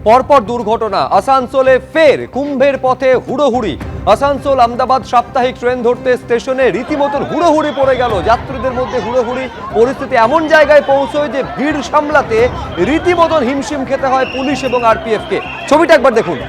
পরপর দুর্ঘটনা, আসানসোলে ফের কুম্ভের পথে হুড়োহুড়ি। আসানসোল আহমেদাবাদ সাপ্তাহিক ট্রেন ধরতে স্টেশনে রীতিমতন হুড়োহুড়ি পড়ে গেল। যাত্রীদের মধ্যে হুড়োহুড়ি, পরিস্থিতি এমন জায়গায় পৌঁছয় যে ভিড় সামলাতে রীতিমতন হিমশিম খেতে হয় পুলিশ এবং আরপিএফ কে। ছবিটা একবার দেখুন।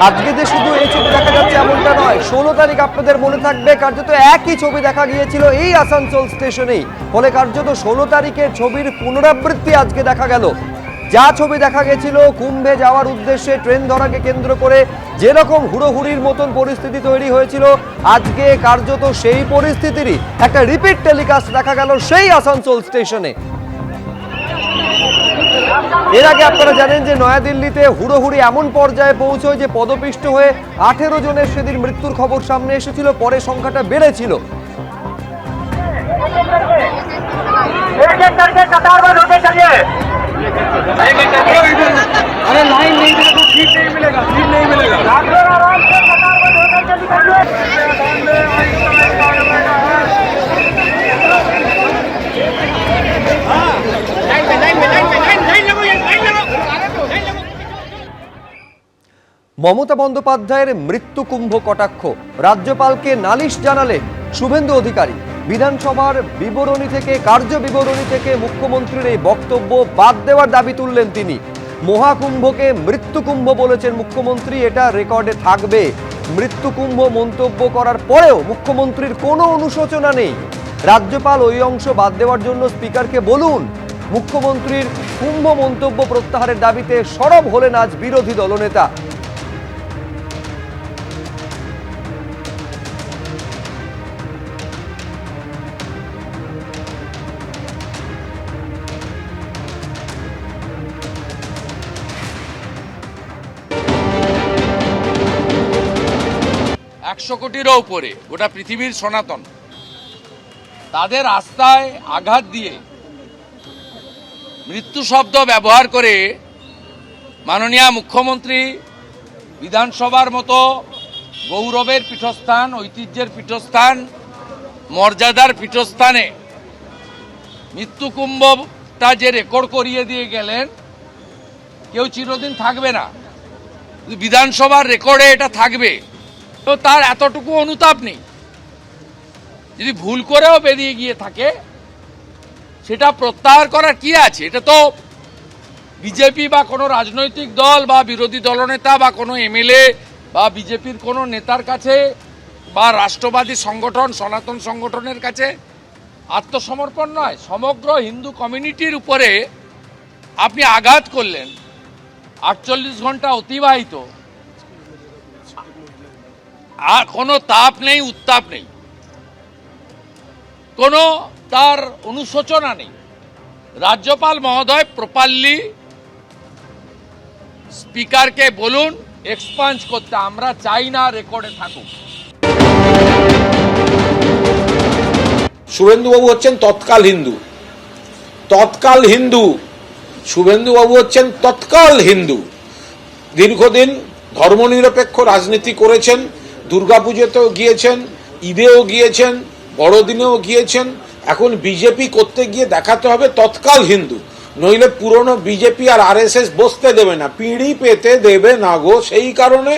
আজকে যে শুধু এই ছবি দেখা যাচ্ছে এমনটা নয়, 16 তারিখ আপনাদের মনে থাকবে কার্যত একই ছবি দেখা গিয়েছিল এই আসানসোল স্টেশনেই। ফলে কার্যত 16 তারিখের ছবির পুনরাবৃত্তি আজকে দেখা গেল। যা ছবি দেখা গেছিল কুম্ভে যাওয়ার উদ্দেশ্যে ট্রেন ধরাকে কেন্দ্র করে যেরকম হুড়োহুড়ির মতন পরিস্থিতি তৈরি হয়েছিল, আজকে কার্যত সেই পরিস্থিতিরই একটা রিপিট টেলিকাস্ট দেখা গেল সেই আসানসোল স্টেশনে। এর আগে আপনারা জানেন যে নয়াদিল্লিতে হুড়োহুড়ি এমন পর্যায়ে পৌঁছয় যে পদপিষ্ট হয়ে 18 জনের সেদিন মৃত্যুর খবর সামনে এসেছিল, পরে সংখ্যাটা বেড়েছিল। মমতা বন্দ্যোপাধ্যায়ের মৃত্যু কুম্ভ কটাক্ষ, রাজ্যপালকে নালিশ জানালেন শুভেন্দু অধিকারী। বিধানসভার বিবরণী থেকে, কার্য বিবরণী থেকে মুখ্যমন্ত্রীর এই বক্তব্য বাদ দেওয়ার দাবি তুললেন তিনি। মহাকুম্ভকে মৃত্যুকুম্ভ বলেছেন মুখ্যমন্ত্রী, এটা রেকর্ডে থাকবে। মৃত্যুকুম্ভ মন্তব্য করার পরেও মুখ্যমন্ত্রীর কোনো অনুশোচনা নেই। রাজ্যপাল ওই অংশ বাদ দেওয়ার জন্য স্পিকারকে বলুন। মুখ্যমন্ত্রীর কুম্ভ মন্তব্য প্রত্যাহারের দাবিতে সরব হলেন আজ বিরোধী দলনেতা। একশো কোটিরও উপরে গোটা পৃথিবীর সনাতন, তাদের আস্থায় আঘাত দিয়ে মৃত্যু শব্দ ব্যবহার করে মাননীয় মুখ্যমন্ত্রী বিধানসভার মতো গৌরবের পীঠস্থান, ঐতিহ্যের পীঠস্থান, মর্যাদার পীঠস্থানে মৃত্যুকুম্ভটা যে রেকর্ড করিয়ে দিয়ে গেলেন, কেউ চিরদিন থাকবে না, বিধানসভার রেকর্ডে এটা থাকবে। তো তার এতটুকু অনুতাপ নেই। যদি ভুল করেও বেরিয়ে গিয়ে থাকে সেটা প্রত্যাহার করার কি আছে? এটা তো বিজেপি বা কোনো রাজনৈতিক দল বা বিরোধী দলনেতা বা কোনো এমএলএ বা বিজেপির কোনো নেতার কাছে বা রাষ্ট্রবাদী সংগঠন, সনাতন সংগঠনের কাছে আত্মসমর্পণ নয়। সমগ্র হিন্দু কমিউনিটির উপরে আপনি আঘাত করলেন। 48 ঘন্টা অতিবাহিত, আর কোনো তাপ নেই, উত্তাপ নেই, কোনো তার অনুশোচনা নেই। রাজ্যপাল মহোদয় প্রপারলি স্পিকারকে বলুন এক্সপাঞ্জ করতে, আমরা চাই না রেকর্ডে থাকুক। শুভেন্দুবাবু হচ্ছেন তৎকাল হিন্দু, তৎকাল হিন্দু। শুভেন্দুবাবু হচ্ছেন তৎকাল হিন্দু। দীর্ঘদিন ধর্মনিরপেক্ষ রাজনীতি করেছেন, দুর্গাপুজোতেও গিয়েছেন, ঈদেও গিয়েছেন, বড়দিনেও গিয়েছেন। এখন বিজেপি করতে গিয়ে দেখাতে হবে তৎকাল হিন্দু, নইলে পুরনো বিজেপি আর আরএসএস বসতে দেবে না, পিঁড়ি পেতে দেবে না গো। সেই কারণে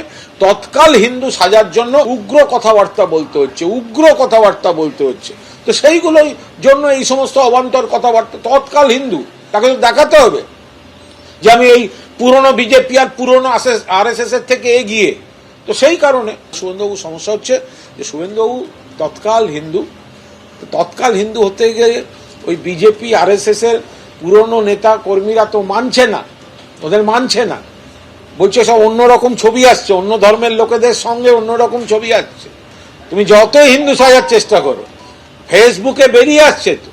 তৎকাল হিন্দু সাজার জন্য উগ্র কথাবার্তা বলতে হচ্ছে, উগ্র কথাবার্তা বলতে হচ্ছে। তো সেইগুলোই জন্য এই সমস্ত অবান্তর কথাবার্তা। তৎকাল হিন্দু, তাকে তো দেখাতে হবে যে আমি এই পুরনো বিজেপি আর পুরনো আরএসএস এর থেকে এগিয়ে। তো সেই কারণে শুভেন্দুবাবু সমস্যা হচ্ছে যে শুভেন্দুবাবু তৎকাল হিন্দু হতে গিয়ে ওই বিজেপি আরএসএস এর পুরনো নেতা কর্মীরা তো মানছে না, ওদের মানছে না, বলছে সব অন্যরকম ছবি আসছে, অন্য ধর্মের লোকেদের সঙ্গে অন্যরকম ছবি আসছে। তুমি যতই হিন্দু সাজার চেষ্টা করো, ফেসবুকে বেরিয়ে আসছে তো